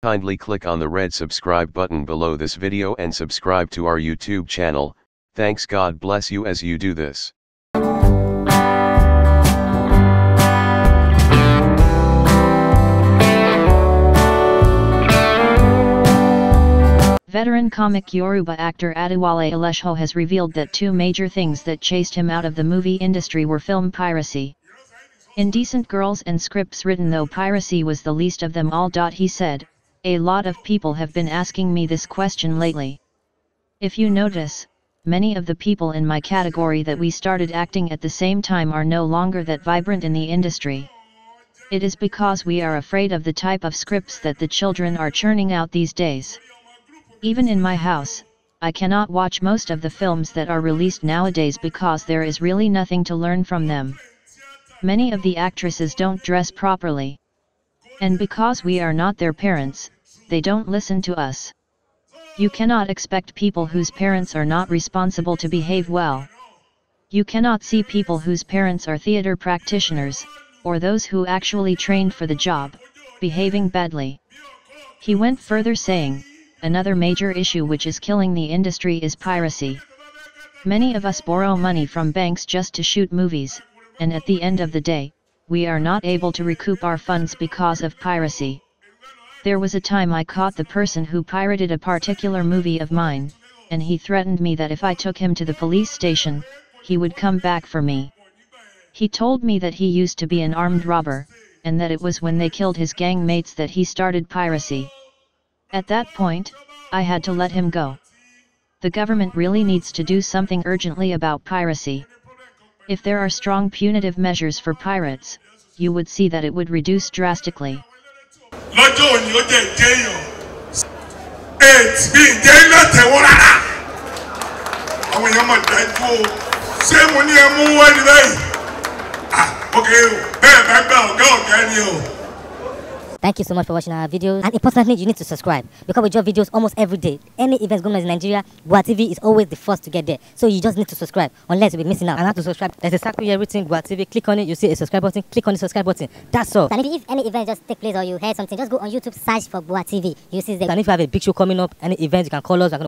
Kindly click on the red subscribe button below this video and subscribe to our YouTube channel. Thanks, God bless you as you do this. Veteran comic Yoruba actor Adewale Elesho has revealed that two major things that chased him out of the movie industry were film piracy. Indecent girls and scripts written, though piracy was the least of them all. He said, "A lot of people have been asking me this question lately. If you notice, many of the people in my category that we started acting at the same time are no longer that vibrant in the industry. It is because we are afraid of the type of scripts that the children are churning out these days. Even in my house, I cannot watch most of the films that are released nowadays because there is really nothing to learn from them. Many of the actresses don't dress properly. And because we are not their parents, they don't listen to us. You cannot expect people whose parents are not responsible to behave well. You cannot see people whose parents are theater practitioners, or those who actually trained for the job, behaving badly." He went further saying, "Another major issue which is killing the industry is piracy. Many of us borrow money from banks just to shoot movies, and at the end of the day, we are not able to recoup our funds because of piracy. There was a time I caught the person who pirated a particular movie of mine, and he threatened me that if I took him to the police station, he would come back for me. He told me that he used to be an armed robber, and that it was when they killed his gang mates that he started piracy. At that point, I had to let him go. The government really needs to do something urgently about piracy. If there are strong punitive measures for pirates, you would see that it would reduce drastically." Thank you so much for watching our videos, and importantly, you need to subscribe because we drop videos almost every day. Any events going on in Nigeria, Gua TV is always the first to get there, so you just need to subscribe unless you'll be missing out. And how to subscribe? There's a circle here written Gua TV. Click on it, you see a subscribe button. Click on the subscribe button. That's all. And if any event just take place or you heard something, just go on YouTube, search for Gua TV. You see the. And if you have a big show coming up, any event, you can call us.